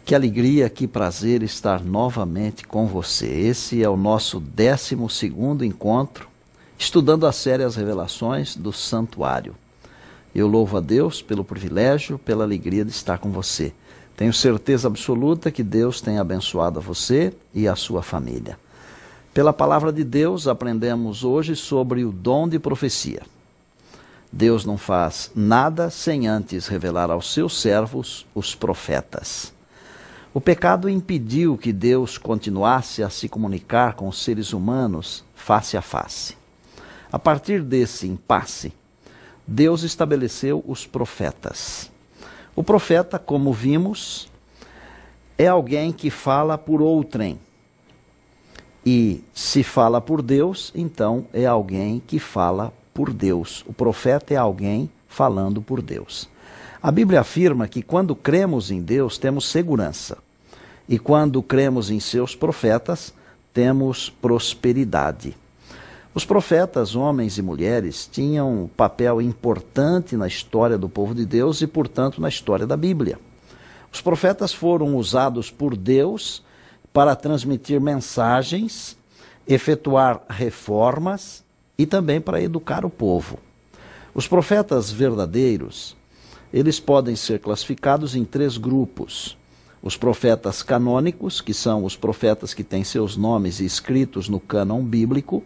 Que alegria, que prazer estar novamente com você. Esse é o nosso 12º encontro, estudando a série As Revelações do Santuário. Eu louvo a Deus pelo privilégio, pela alegria de estar com você. Tenho certeza absoluta que Deus tem abençoado a você e a sua família. Pela palavra de Deus, aprendemos hoje sobre o dom de profecia. Deus não faz nada sem antes revelar aos seus servos, os profetas. O pecado impediu que Deus continuasse a se comunicar com os seres humanos face a face. A partir desse impasse, Deus estabeleceu os profetas. O profeta, como vimos, é alguém que fala por outrem. E se fala por Deus, então é alguém que fala por Deus. O profeta é alguém falando por Deus. A Bíblia afirma que quando cremos em Deus, temos segurança. E quando cremos em seus profetas, temos prosperidade. Os profetas, homens e mulheres, tinham um papel importante na história do povo de Deus e, portanto, na história da Bíblia. Os profetas foram usados por Deus para transmitir mensagens, efetuar reformas e também para educar o povo. Os profetas verdadeiros, eles podem ser classificados em 3 grupos. Os profetas canônicos, que são os profetas que têm seus nomes escritos no cânon bíblico.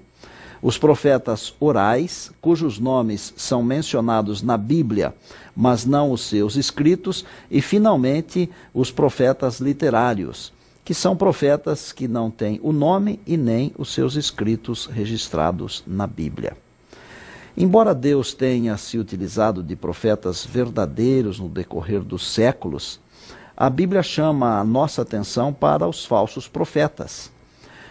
Os profetas orais, cujos nomes são mencionados na Bíblia, mas não os seus escritos. E, finalmente, os profetas literários, que são profetas que não têm o nome e nem os seus escritos registrados na Bíblia. Embora Deus tenha se utilizado de profetas verdadeiros no decorrer dos séculos, a Bíblia chama a nossa atenção para os falsos profetas,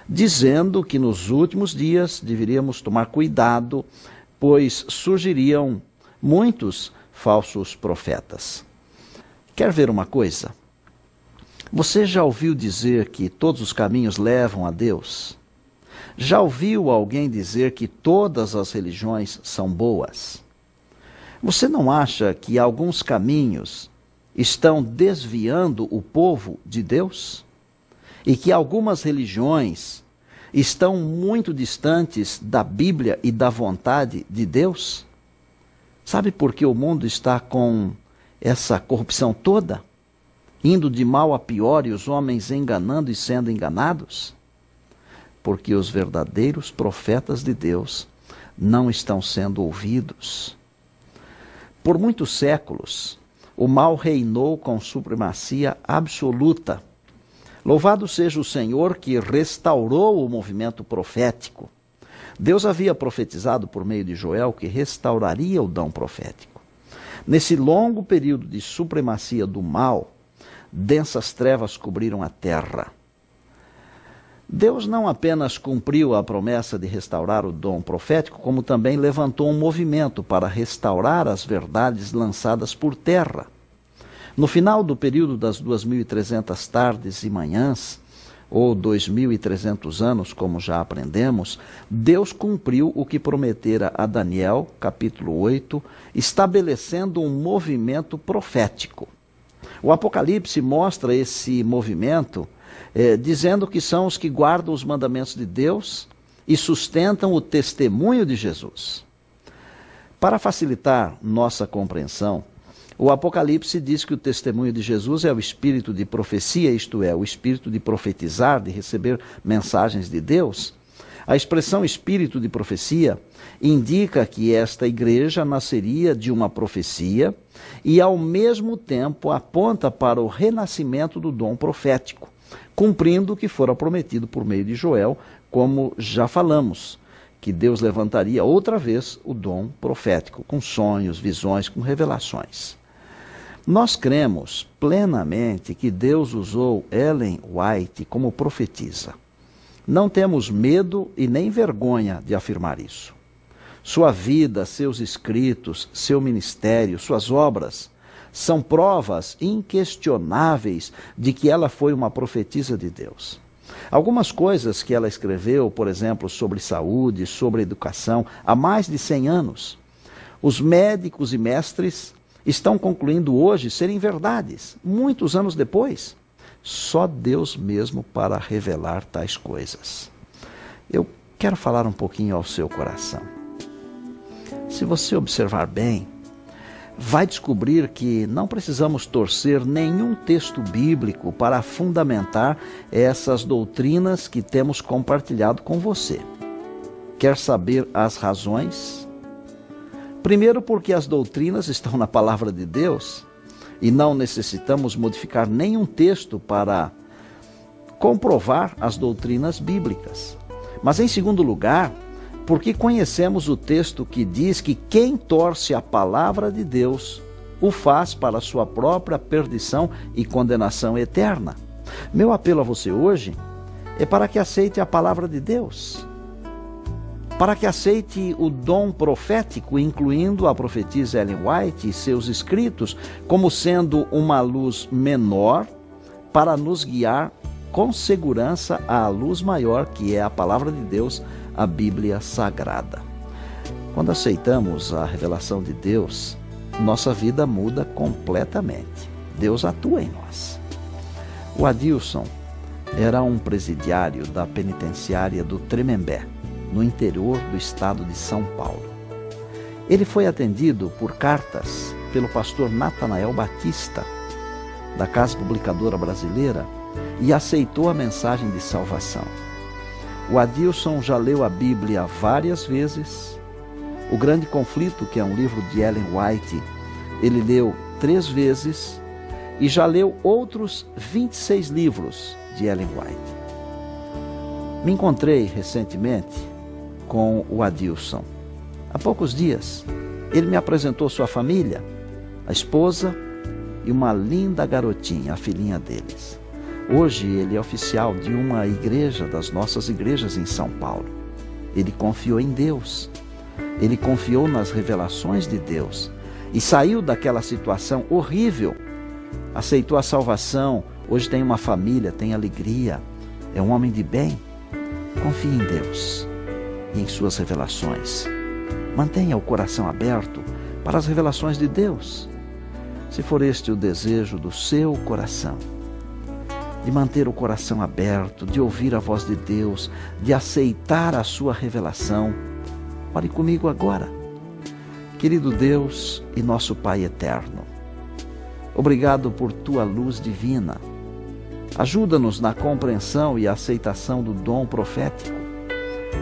dizendo que nos últimos dias deveríamos tomar cuidado, pois surgiriam muitos falsos profetas. Quer ver uma coisa? Você já ouviu dizer que todos os caminhos levam a Deus? Já ouviu alguém dizer que todas as religiões são boas? Você não acha que alguns caminhos estão desviando o povo de Deus? E que algumas religiões estão muito distantes da Bíblia e da vontade de Deus? Sabe por que o mundo está com essa corrupção toda? Indo de mal a pior e os homens enganando e sendo enganados? Porque os verdadeiros profetas de Deus não estão sendo ouvidos. Por muitos séculos, o mal reinou com supremacia absoluta. Louvado seja o Senhor que restaurou o movimento profético. Deus havia profetizado por meio de Joel que restauraria o dom profético. Nesse longo período de supremacia do mal, densas trevas cobriram a terra. Deus não apenas cumpriu a promessa de restaurar o dom profético, como também levantou um movimento para restaurar as verdades lançadas por terra. No final do período das 2.300 tardes e manhãs, ou 2.300 anos, como já aprendemos, Deus cumpriu o que prometera a Daniel, capítulo 8, estabelecendo um movimento profético. O Apocalipse mostra esse movimento dizendo que são os que guardam os mandamentos de Deus e sustentam o testemunho de Jesus. Para facilitar nossa compreensão, o Apocalipse diz que o testemunho de Jesus é o espírito de profecia, isto é, o espírito de profetizar, de receber mensagens de Deus. A expressão espírito de profecia indica que esta igreja nasceria de uma profecia e, ao mesmo tempo, aponta para o renascimento do dom profético, cumprindo o que fora prometido por meio de Joel, como já falamos, que Deus levantaria outra vez o dom profético, com sonhos, visões, com revelações. Nós cremos plenamente que Deus usou Ellen White como profetisa. Não temos medo e nem vergonha de afirmar isso. Sua vida, seus escritos, seu ministério, suas obras são provas inquestionáveis de que ela foi uma profetisa de Deus. Algumas coisas que ela escreveu, por exemplo, sobre saúde, sobre educação, há mais de 100 anos, os médicos e mestres estão concluindo hoje serem verdades, muitos anos depois. Só Deus mesmo para revelar tais coisas. Eu quero falar um pouquinho ao seu coração. Se você observar bem, vai descobrir que não precisamos torcer nenhum texto bíblico para fundamentar essas doutrinas que temos compartilhado com você. Quer saber as razões? Primeiro, porque as doutrinas estão na palavra de Deus e não necessitamos modificar nenhum texto para comprovar as doutrinas bíblicas. Mas, em segundo lugar, porque conhecemos o texto que diz que quem torce a palavra de Deus o faz para a sua própria perdição e condenação eterna. Meu apelo a você hoje é para que aceite a palavra de Deus, para que aceite o dom profético, incluindo a profetisa Ellen White e seus escritos, como sendo uma luz menor para nos guiar com segurança à luz maior, que é a palavra de Deus, a Bíblia Sagrada. Quando aceitamos a revelação de Deus, nossa vida muda completamente. Deus atua em nós. O Adilson era um presidiário da penitenciária do Tremembé, no interior do estado de São Paulo. Ele foi atendido por cartas pelo pastor Natanael Batista, da Casa Publicadora Brasileira, e aceitou a mensagem de salvação. O Adilson já leu a Bíblia várias vezes. O Grande Conflito, que é um livro de Ellen White, ele leu 3 vezes e já leu outros 26 livros de Ellen White. Me encontrei recentemente com o Adilson. Há poucos dias, ele me apresentou sua família, a esposa e uma linda garotinha, a filhinha deles. Hoje ele é oficial de uma igreja, das nossas igrejas em São Paulo. Ele confiou em Deus, ele confiou nas revelações de Deus e saiu daquela situação horrível, aceitou a salvação, hoje tem uma família, tem alegria, é um homem de bem. Confie em Deus e em suas revelações. Mantenha o coração aberto para as revelações de Deus. Se for este o desejo do seu coração, de manter o coração aberto, de ouvir a voz de Deus, de aceitar a sua revelação, ore comigo agora. Querido Deus e nosso Pai eterno, obrigado por tua luz divina. Ajuda-nos na compreensão e aceitação do dom profético,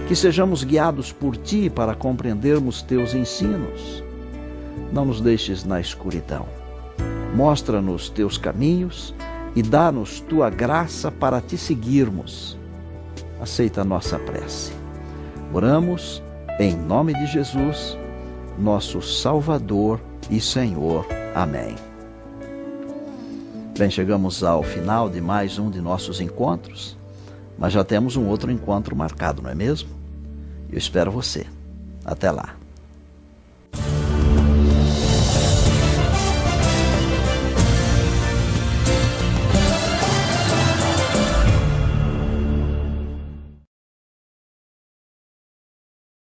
que sejamos guiados por Ti para compreendermos Teus ensinos. Não nos deixes na escuridão. Mostra-nos Teus caminhos e dá-nos Tua graça para Te seguirmos. Aceita a nossa prece. Oramos em nome de Jesus, nosso Salvador e Senhor. Amém. Bem, chegamos ao final de mais um de nossos encontros, mas já temos um outro encontro marcado, não é mesmo? Eu espero você. Até lá.